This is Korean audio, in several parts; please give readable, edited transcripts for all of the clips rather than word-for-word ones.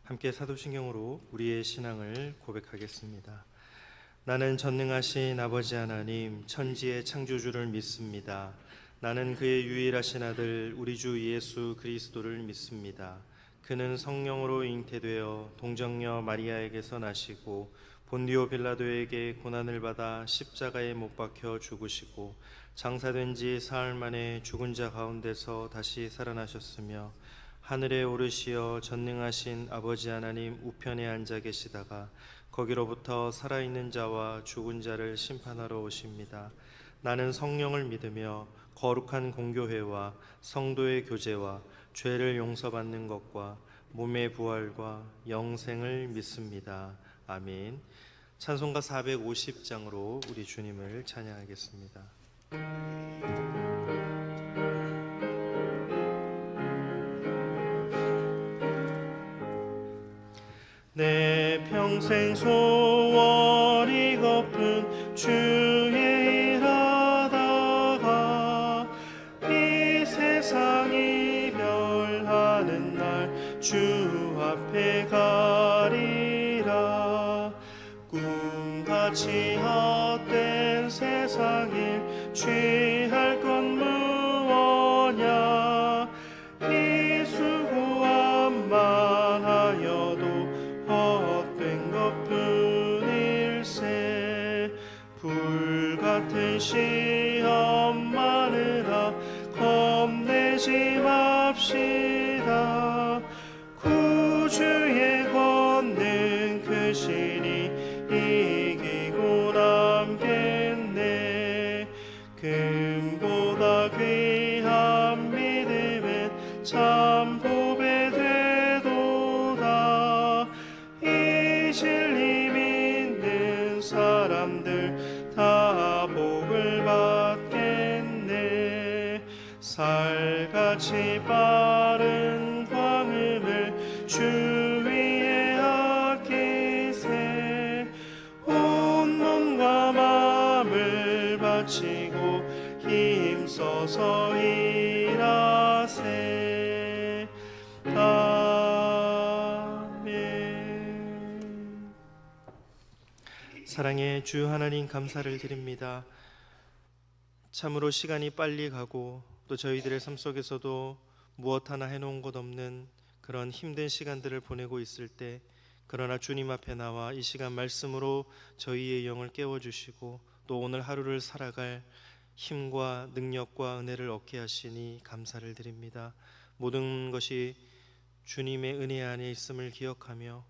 함께 사도신경으로 우리의 신앙을 고백하겠습니다. 나는 전능하신 아버지 하나님 천지의 창조주를 믿습니다. 나는 그의 유일하신 아들 우리 주 예수 그리스도를 믿습니다. 그는 성령으로 잉태되어 동정녀 마리아에게서 나시고 본디오 빌라도에게 고난을 받아 십자가에 못 박혀 죽으시고 장사된 지 사흘 만에 죽은 자 가운데서 다시 살아나셨으며 하늘에 오르시어 전능하신 아버지 하나님 우편에 앉아 계시다가 거기로부터 살아있는 자와 죽은 자를 심판하러 오십니다. 나는 성령을 믿으며 거룩한 공교회와 성도의 교제와 죄를 용서받는 것과 몸의 부활과 영생을 믿습니다. 아멘. 찬송가 450장으로 우리 주님을 찬양하겠습니다. 내 평생 소원이 곱은 주의 일하다가 이 세상 이별하는 날 주 앞에 가리라. 꿈같이 헛된 세상일 취할 건 무엇냐. 이 수고함만 하여도 헛된 것뿐일세. 불같은 시험 많으나 겁내지 맙시다. 구주의 권능 크시니 이기고 남겠네. 금보다 귀한 믿음은 참 보배 되도다. 이 진리 믿는 사람들 다 복을 받겠네. 살같이 빠른 광음을 주 위에 아끼세. 온 몸과 마음을 바치고 힘써서 일하세. 아멘. 사랑의 주 하나님 감사를 드립니다. 참으로 시간이 빨리 가고 또 저희들의 삶 속에서도 무엇 하나 해놓은 것 없는 그런 힘든 시간들을 보내고 있을 때, 그러나 주님 앞에 나와 이 시간 말씀으로 저희의 영을 깨워주시고 또 오늘 하루를 살아갈 힘과 능력과 은혜를 얻게 하시니 감사를 드립니다. 모든 것이 주님의 은혜 안에 있음을 기억하며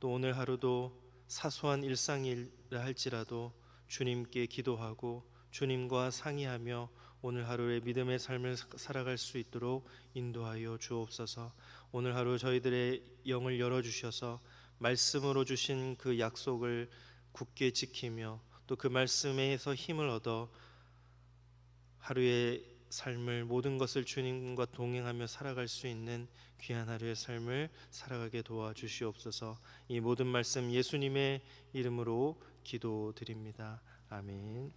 또 오늘 하루도 사소한 일상이라 할지라도 주님께 기도하고 주님과 상의하며 오늘 하루의 믿음의 삶을 살아갈 수 있도록 인도하여 주옵소서. 오늘 하루 저희들의 영을 열어주셔서 말씀으로 주신 그 약속을 굳게 지키며 또 그 말씀에서 힘을 얻어 하루의 삶을 모든 것을 주님과 동행하며 살아갈 수 있는 귀한 하루의 삶을 살아가게 도와주시옵소서. 이 모든 말씀 예수님의 이름으로 기도드립니다. 아멘.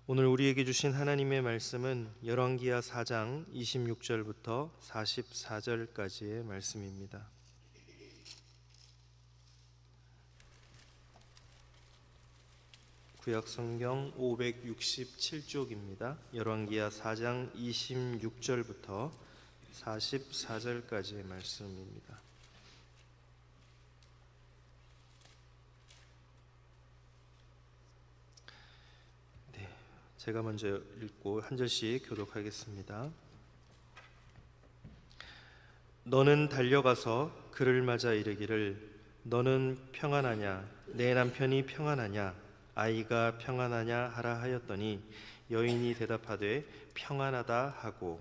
오늘 우리에게 주신 하나님의 말씀은 열왕기하 4장 26절부터 44절까지의 말씀입니다. 구약성경 567쪽입니다. 열왕기하 4장 26절부터 44절까지의 말씀입니다. 제가 먼저 읽고 한 절씩 교독하겠습니다. 너는 달려가서 그를 맞아 이르기를 너는 평안하냐 내 남편이 평안하냐 아이가 평안하냐 하라 하였더니 여인이 대답하되 평안하다 하고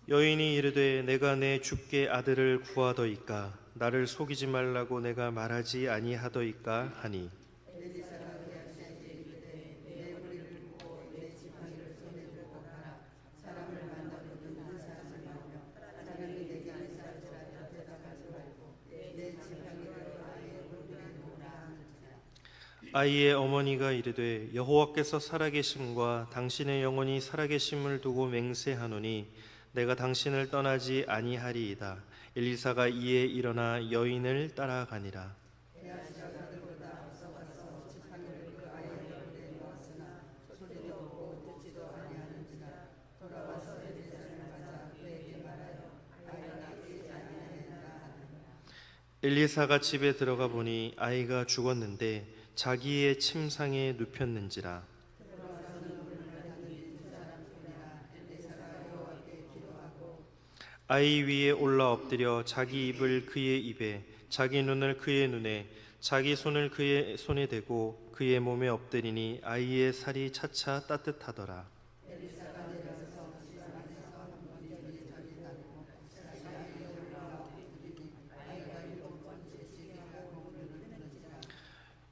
여인이 이르되 내가 내 주께 아들을 구하더이까 나를 속이지 말라고 내가 말하지 아니하더이까 하니 아이의 어머니가 이르되 여호와께서 살아계심과 당신의 영혼이 살아계심을 두고 맹세하노니 내가 당신을 떠나지 아니하리이다. 엘리사가 이에 일어나 여인을 따라가니라. 엘리사가 집에 들어가 보니 아이가 죽었는데 자기의 침상에 눕혔는지라. 아이 위에 올라 엎드려 자기 입을 그의 입에, 자기 눈을 그의 눈에, 자기 손을 그의 손에 대고 그의 몸에 엎드리니 아이의 살이 차차 따뜻하더라.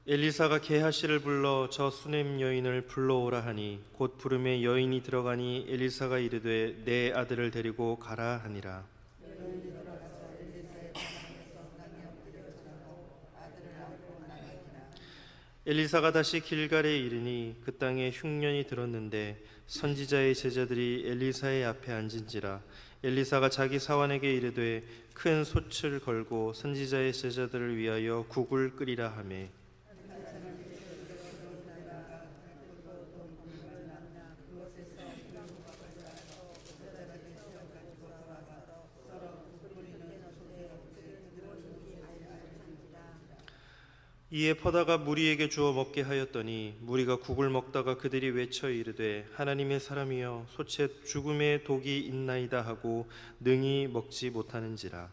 엘리사가 게하시를 불러 저 수넴 여인을 불러오라 하니 곧 부름에 여인이 들어가니 엘리사가 이르되 내 아들을 데리고 가라 하니라. 엘리사가 다시 길갈에 이르니 그 땅에 흉년이 들었는데 선지자의 제자들이 엘리사의 앞에 앉은지라. 엘리사가 자기 사환에게 이르되 큰 솥을 걸고 선지자의 제자들을 위하여 국을 끓이라 하매 이에 퍼다가 무리에게 주어 먹게 하였더니 무리가 국을 먹다가 그들이 외쳐 이르되 하나님의 사람이여 솥에 죽음의 독이 있나이다 하고 능히 먹지 못하는지라.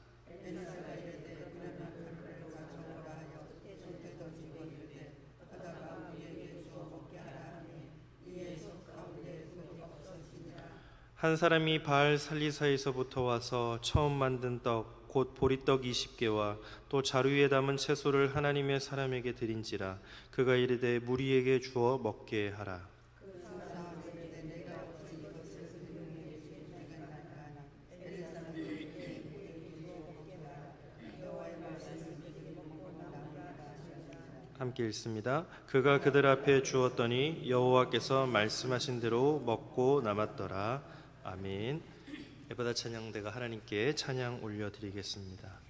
한 사람이 바알 살리사에서부터 와서 처음 만든 떡 곧 보리떡 20개와 또 자루에 담은 채소를 하나님의 사람에게 드린지라. 그가 이르되 무리에게 주어 먹게 하라. 함께 읽습니다. 그가 그들 앞에 주었더니 여호와께서 말씀하신 대로 먹고 남았더라. 아멘. 예배다 찬양대가 하나님께 찬양 올려드리겠습니다.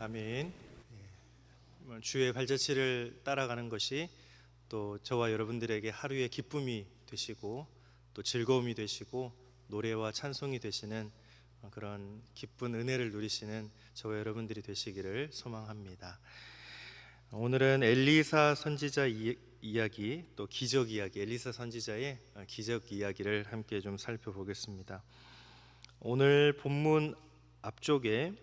아멘. 주의 발자취를 따라가는 것이 또 저와 여러분들에게 하루의 기쁨이 되시고 또 즐거움이 되시고 노래와 찬송이 되시는 그런 기쁜 은혜를 누리시는 저와 여러분들이 되시기를 소망합니다. 오늘은 엘리사 선지자 이야기, 또 기적 이야기, 엘리사 선지자의 기적 이야기를 함께 좀 살펴보겠습니다. 오늘 본문 앞쪽에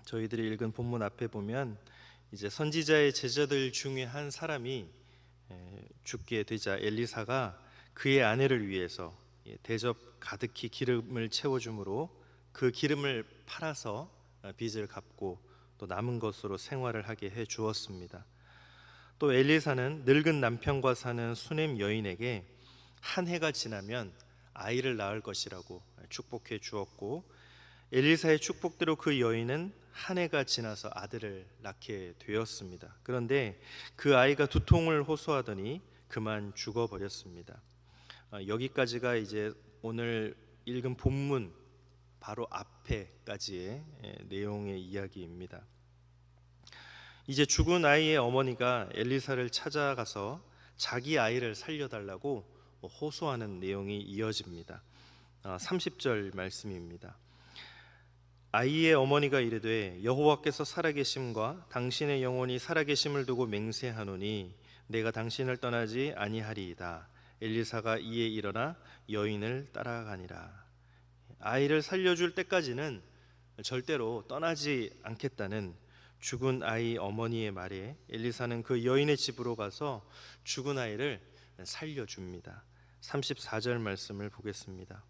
저희들이 읽은 본문 앞에 보면 이제 선지자의 제자들 중에 한 사람이 죽게 되자 엘리사가 그의 아내를 위해서 대접 가득히 기름을 채워주므로 그 기름을 팔아서 빚을 갚고 또 남은 것으로 생활을 하게 해 주었습니다. 또 엘리사는 늙은 남편과 사는 수넴 여인에게 한 해가 지나면 아이를 낳을 것이라고 축복해 주었고, 엘리사의 축복대로 그 여인은 한 해가 지나서 아들을 낳게 되었습니다. 그런데 그 아이가 두통을 호소하더니 그만 죽어버렸습니다. 여기까지가 이제 오늘 읽은 본문 바로 앞에까지의 내용의 이야기입니다. 이제 죽은 아이의 어머니가 엘리사를 찾아가서 자기 아이를 살려달라고 호소하는 내용이 이어집니다. 30절 말씀입니다. 아이의 어머니가 이르되 여호와께서 살아계심과 당신의 영혼이 살아계심을 두고 맹세하노니 내가 당신을 떠나지 아니하리이다. 엘리사가 이에 일어나 여인을 따라가니라. 아이를 살려줄 때까지는 절대로 떠나지 않겠다는 죽은 아이 어머니의 말에 엘리사는 그 여인의 집으로 가서 죽은 아이를 살려줍니다. 34절 말씀을 보겠습니다.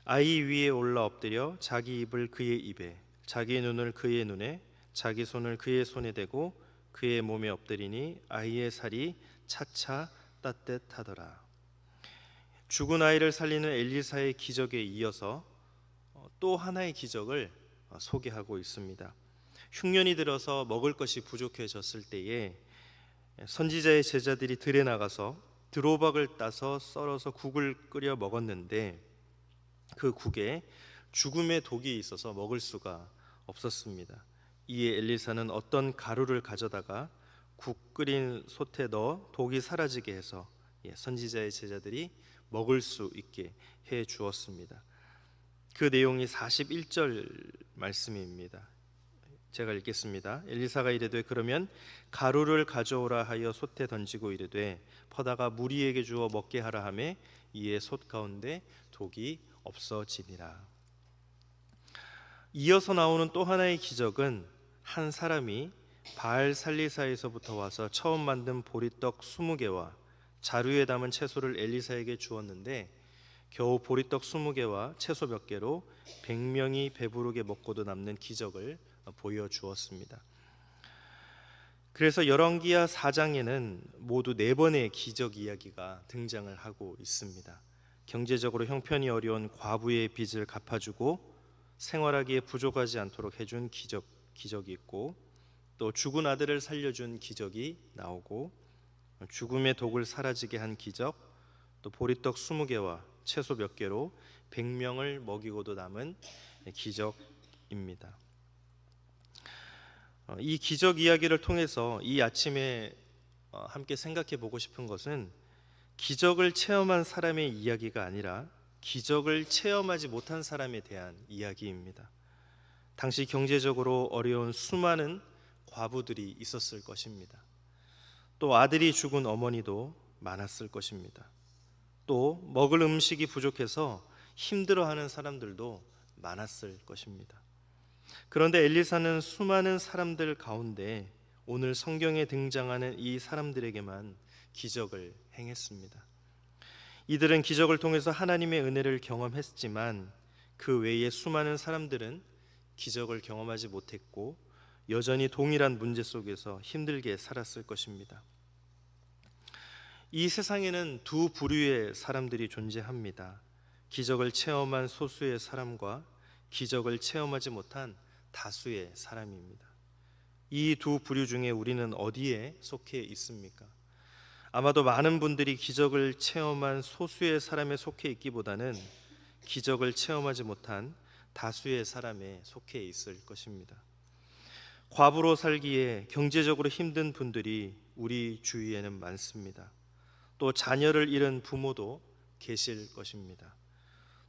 아이 위에 올라 엎드려 자기 입을 그의 입에, 자기 눈을 그의 눈에, 자기 손을 그의 손에 대고 그의 몸에 엎드리니 아이의 살이 차차 따뜻하더라. 죽은 아이를 살리는 엘리사의 기적에 이어서 또 하나의 기적을 소개하고 있습니다. 흉년이 들어서 먹을 것이 부족해졌을 때에 선지자의 제자들이 들에 나가서 드로박을 따서 썰어서 국을 끓여 먹었는데 그 국에 죽음의 독이 있어서 먹을 수가 없었습니다. 이에 엘리사는 어떤 가루를 가져다가 국 끓인 솥에 넣어 독이 사라지게 해서 선지자의 제자들이 먹을 수 있게 해 주었습니다. 그 내용이 41절 말씀입니다. 제가 읽겠습니다. 엘리사가 이르되 그러면 가루를 가져오라 하여 솥에 던지고 이르되 퍼다가 무리에게 주어 먹게 하라 하매 이에 솥 가운데 독이 없어지니라. 이어서 나오는 또 하나의 기적은 한 사람이 바알 살리사에서부터 와서 처음 만든 보리떡 20개와 자루에 담은 채소를 엘리사에게 주었는데 겨우 보리떡 20개와 채소 몇 개로 100명이 배부르게 먹고도 남는 기적을 보여주었습니다. 그래서 열왕기하 4장에는 모두 4번의 기적 이야기가 등장을 하고 있습니다. 경제적으로 형편이 어려운 과부의 빚을 갚아주고 생활하기에 부족하지 않도록 해준 기적이 있고, 또 죽은 아들을 살려준 기적이 나오고, 죽음의 독을 사라지게 한 기적, 또 보리떡 20개와 채소 몇 개로 100명을 먹이고도 남은 기적입니다. 이 기적 이야기를 통해서 이 아침에 함께 생각해 보고 싶은 것은 기적을 체험한 사람의 이야기가 아니라 기적을 체험하지 못한 사람에 대한 이야기입니다. 당시 경제적으로 어려운 수많은 과부들이 있었을 것입니다. 또 아들이 죽은 어머니도 많았을 것입니다. 또 먹을 음식이 부족해서 힘들어하는 사람들도 많았을 것입니다. 그런데 엘리사는 수많은 사람들 가운데 오늘 성경에 등장하는 이 사람들에게만 기적을 행했습니다. 이들은 기적을 통해서 하나님의 은혜를 경험했지만 그 외에 수많은 사람들은 기적을 경험하지 못했고 여전히 동일한 문제 속에서 힘들게 살았을 것입니다. 이 세상에는 두 부류의 사람들이 존재합니다. 기적을 체험한 소수의 사람과 기적을 체험하지 못한 다수의 사람입니다. 이 두 부류 중에 우리는 어디에 속해 있습니까? 아마도 많은 분들이 기적을 체험한 소수의 사람에 속해 있기보다는 기적을 체험하지 못한 다수의 사람에 속해 있을 것입니다. 과부로 살기에 경제적으로 힘든 분들이 우리 주위에는 많습니다. 또 자녀를 잃은 부모도 계실 것입니다.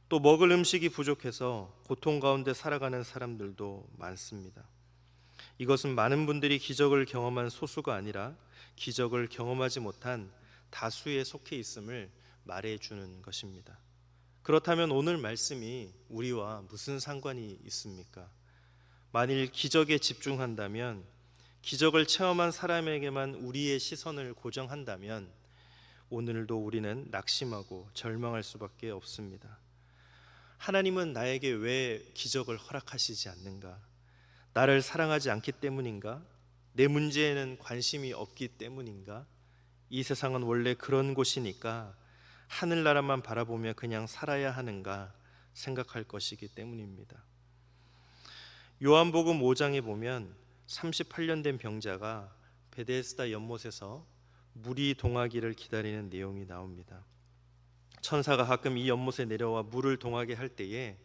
또 먹을 음식이 부족해서 고통 가운데 살아가는 사람들도 많습니다. 이것은 많은 분들이 기적을 경험한 소수가 아니라 기적을 경험하지 못한 다수에 속해 있음을 말해주는 것입니다. 그렇다면 오늘 말씀이 우리와 무슨 상관이 있습니까? 만일 기적에 집중한다면, 기적을 체험한 사람에게만 우리의 시선을 고정한다면 오늘도 우리는 낙심하고 절망할 수밖에 없습니다. 하나님은 나에게 왜 기적을 허락하시지 않는가? 나를 사랑하지 않기 때문인가? 내 문제에는 관심이 없기 때문인가? 이 세상은 원래 그런 곳이니까 하늘나라만 바라보며 그냥 살아야 하는가 생각할 것이기 때문입니다. 요한복음 5장에 보면 38년 된 병자가 베데스다 연못에서 물이 동하기를 기다리는 내용이 나옵니다. 천사가 가끔 이 연못에 내려와 물을 동하게 할 때에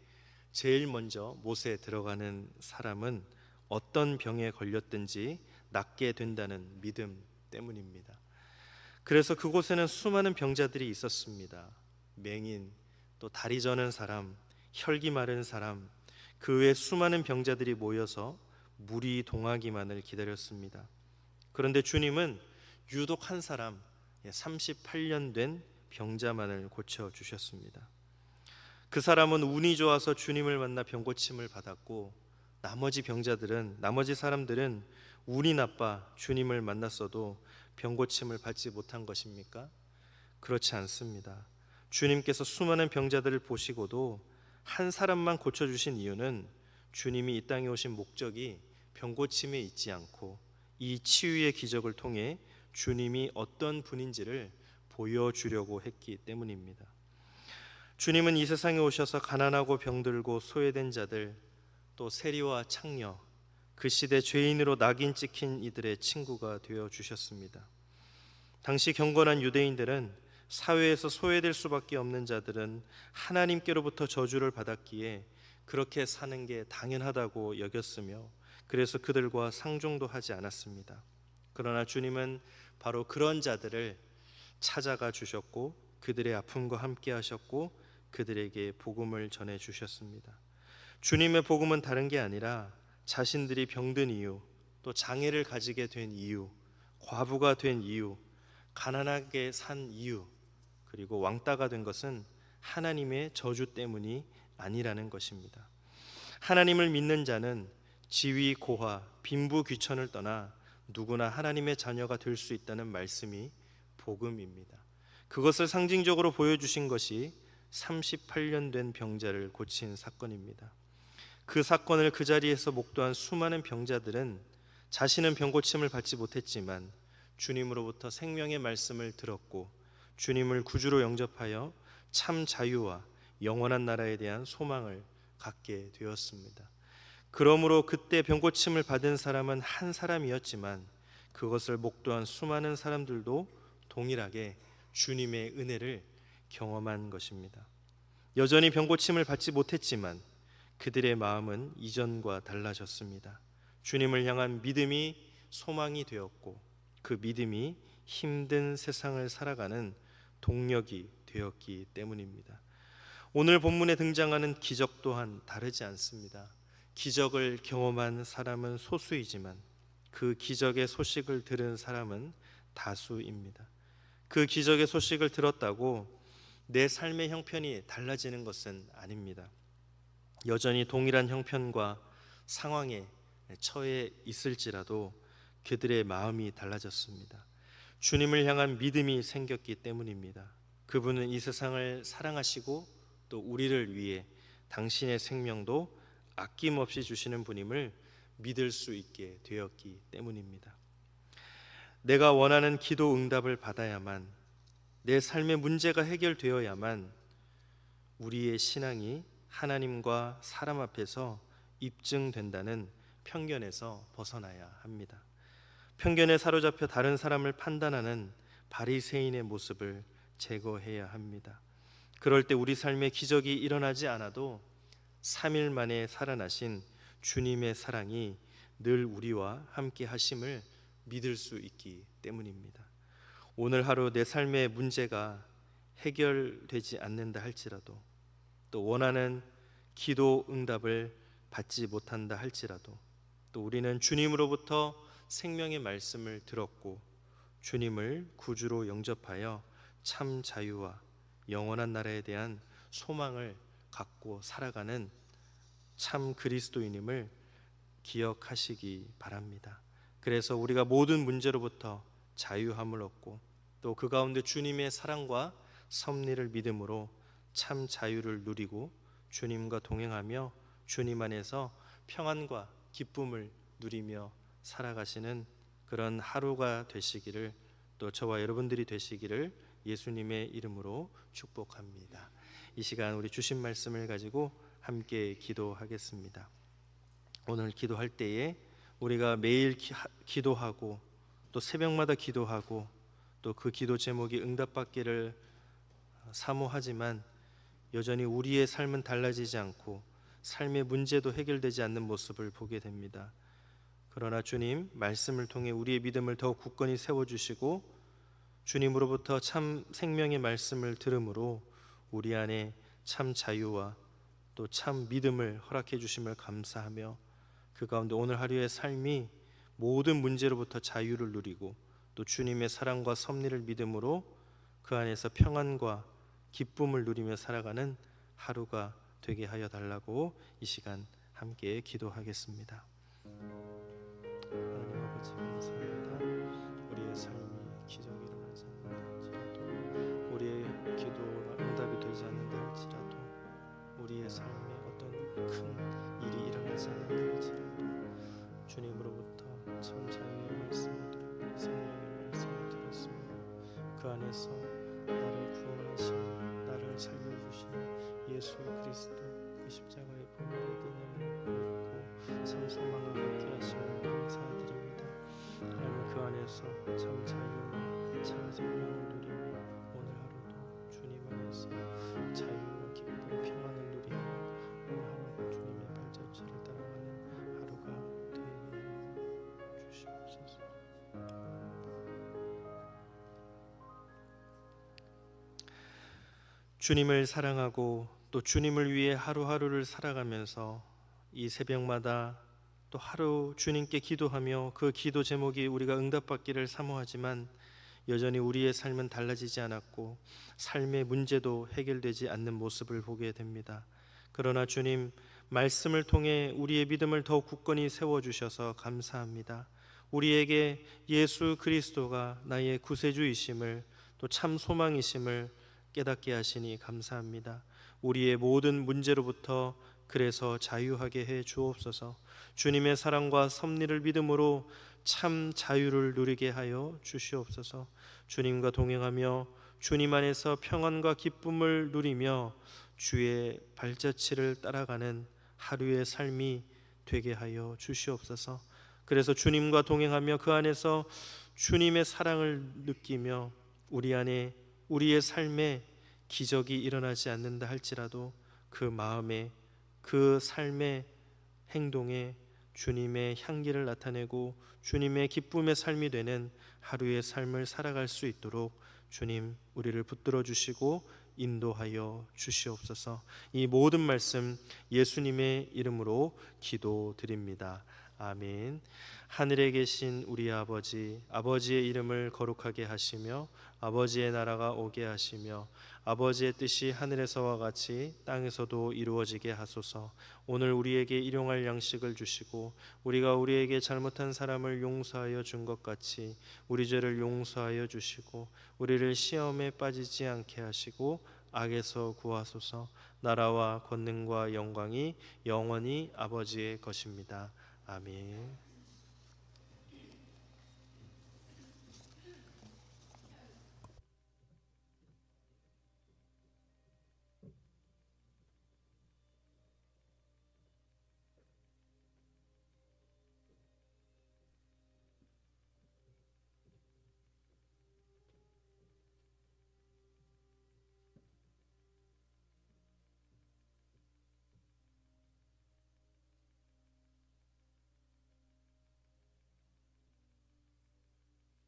제일 먼저 못에 들어가는 사람은 어떤 병에 걸렸든지 낫게 된다는 믿음 때문입니다. 그래서 그곳에는 수많은 병자들이 있었습니다. 맹인, 또 다리 저는 사람, 혈기 마른 사람, 그 외 수많은 병자들이 모여서 물이 동하기만을 기다렸습니다. 그런데 주님은 유독 한 사람, 38년 된 병자만을 고쳐주셨습니다. 그 사람은 운이 좋아서 주님을 만나 병고침을 받았고, 나머지 사람들은 운이 나빠 주님을 만났어도 병고침을 받지 못한 것입니까? 그렇지 않습니다. 주님께서 수많은 병자들을 보시고도 한 사람만 고쳐주신 이유는 주님이 이 땅에 오신 목적이 병고침에 있지 않고 이 치유의 기적을 통해 주님이 어떤 분인지를 보여주려고 했기 때문입니다. 주님은 이 세상에 오셔서 가난하고 병들고 소외된 자들, 또 세리와 창녀, 그 시대 죄인으로 낙인 찍힌 이들의 친구가 되어 주셨습니다. 당시 경건한 유대인들은 사회에서 소외될 수밖에 없는 자들은 하나님께로부터 저주를 받았기에 그렇게 사는 게 당연하다고 여겼으며, 그래서 그들과 상종도 하지 않았습니다. 그러나 주님은 바로 그런 자들을 찾아가 주셨고 그들의 아픔과 함께 하셨고 그들에게 복음을 전해 주셨습니다. 주님의 복음은 다른 게 아니라 자신들이 병든 이유, 또 장애를 가지게 된 이유, 과부가 된 이유, 가난하게 산 이유, 그리고 왕따가 된 것은 하나님의 저주 때문이 아니라는 것입니다. 하나님을 믿는 자는 지위, 고하, 빈부, 귀천을 떠나 누구나 하나님의 자녀가 될 수 있다는 말씀이 복음입니다. 그것을 상징적으로 보여주신 것이 38년 된 병자를 고친 사건입니다. 그 사건을 그 자리에서 목도한 수많은 병자들은 자신은 병고침을 받지 못했지만 주님으로부터 생명의 말씀을 들었고 주님을 구주로 영접하여 참 자유와 영원한 나라에 대한 소망을 갖게 되었습니다. 그러므로 그때 병고침을 받은 사람은 한 사람이었지만 그것을 목도한 수많은 사람들도 동일하게 주님의 은혜를 경험한 것입니다. 여전히 병고침을 받지 못했지만 그들의 마음은 이전과 달라졌습니다. 주님을 향한 믿음이 소망이 되었고 그 믿음이 힘든 세상을 살아가는 동력이 되었기 때문입니다. 오늘 본문에 등장하는 기적 또한 다르지 않습니다. 기적을 경험한 사람은 소수이지만 그 기적의 소식을 들은 사람은 다수입니다. 그 기적의 소식을 들었다고 내 삶의 형편이 달라지는 것은 아닙니다. 여전히 동일한 형편과 상황에 처해 있을지라도 그들의 마음이 달라졌습니다. 주님을 향한 믿음이 생겼기 때문입니다. 그분은 이 세상을 사랑하시고 또 우리를 위해 당신의 생명도 아낌없이 주시는 분임을 믿을 수 있게 되었기 때문입니다. 내가 원하는 기도 응답을 받아야만, 내 삶의 문제가 해결되어야만 우리의 신앙이 하나님과 사람 앞에서 입증된다는 편견에서 벗어나야 합니다. 편견에 사로잡혀 다른 사람을 판단하는 바리새인의 모습을 제거해야 합니다. 그럴 때 우리 삶에 기적이 일어나지 않아도 3일 만에 살아나신 주님의 사랑이 늘 우리와 함께 하심을 믿을 수 있기 때문입니다. 오늘 하루 내 삶의 문제가 해결되지 않는다 할지라도 또 원하는 기도 응답을 받지 못한다 할지라도 또 우리는 주님으로부터 생명의 말씀을 들었고 주님을 구주로 영접하여 참 자유와 영원한 나라에 대한 소망을 갖고 살아가는 참 그리스도인임을 기억하시기 바랍니다. 그래서 우리가 모든 문제로부터 자유함을 얻고 또 그 가운데 주님의 사랑과 섭리를 믿음으로 참 자유를 누리고 주님과 동행하며 주님 안에서 평안과 기쁨을 누리며 살아가시는 그런 하루가 되시기를, 또 저와 여러분들이 되시기를 예수님의 이름으로 축복합니다. 이 시간 우리 주신 말씀을 가지고 함께 기도하겠습니다. 오늘 기도할 때에 우리가 매일 기도하고 또 새벽마다 기도하고 또 그 기도 제목이 응답받기를 사모하지만 여전히 우리의 삶은 달라지지 않고 삶의 문제도 해결되지 않는 모습을 보게 됩니다. 그러나 주님 말씀을 통해 우리의 믿음을 더욱 굳건히 세워주시고 주님으로부터 참 생명의 말씀을 들음으로 우리 안에 참 자유와 또 참 믿음을 허락해 주심을 감사하며 그 가운데 오늘 하루의 삶이 모든 문제로부터 자유를 누리고 또 주님의 사랑과 섭리를 믿음으로 그 안에서 평안과 기쁨을 누리며 살아가는 하루가 되게 하여 달라고 이 시간 함께 기도하겠습니다. 하나님 아버지 감사합니다. 우리의 삶이 기적이 일어나지 않는다 할지라도 우리의 기도가 응답이 되지 않는다 할지라도 우리의 삶에 어떤 큰 일이 일어나지 않는다 할지라도 주님으로부터 참 자유의 말씀을 들었고 생명의 말씀을 들었으므로 그 안에서 나를 구원하신 나를 살려주신 예수 그리스도 그 십자가의 보혈의 능력을 믿고 참 소망을 갖게 하심을 감사드립니다. 하나님 그 안에서 참 자유와 참 생명을 누리며 오늘 하루도 주님 안에서 자유와 기쁨 평안을 누리며 오늘 하루도 주님의 발자취를 따라가는 하루가 되게 주시옵소서. 주님을 사랑하고 또 주님을 위해 하루하루를 살아가면서 이 새벽마다 또 하루 주님께 기도하며 그 기도 제목이 우리가 응답받기를 사모하지만 여전히 우리의 삶은 달라지지 않았고 삶의 문제도 해결되지 않는 모습을 보게 됩니다. 그러나 주님 말씀을 통해 우리의 믿음을 더욱 굳건히 세워주셔서 감사합니다. 우리에게 예수 그리스도가 나의 구세주이심을 또 참 소망이심을 깨닫게 하시니 감사합니다. 우리의 모든 문제로부터 그래서 자유하게 해 주옵소서. 주님의 사랑과 섭리를 믿음으로 참 자유를 누리게 하여 주시옵소서. 주님과 동행하며 주님 안에서 평안과 기쁨을 누리며 주의 발자취를 따라가는 하루의 삶이 되게 하여 주시옵소서. 그래서 주님과 동행하며 그 안에서 주님의 사랑을 느끼며 우리 안에 우리의 삶에 기적이 일어나지 않는다 할지라도 그 마음에 그 삶의 행동에 주님의 향기를 나타내고 주님의 기쁨의 삶이 되는 하루의 삶을 살아갈 수 있도록 주님 우리를 붙들어 주시고 인도하여 주시옵소서. 이 모든 말씀 예수님의 이름으로 기도드립니다. 아멘. 하늘에 계신 우리 아버지, 아버지의 이름을 거룩하게 하시며 아버지의 나라가 오게 하시며 아버지의 뜻이 하늘에서와 같이 땅에서도 이루어지게 하소서. 오늘 우리에게 일용할 양식을 주시고 우리가 우리에게 잘못한 사람을 용서하여 준 것 같이 우리 죄를 용서하여 주시고 우리를 시험에 빠지지 않게 하시고 악에서 구하소서. 나라와 권능과 영광이 영원히 아버지의 것입니다. 아멘.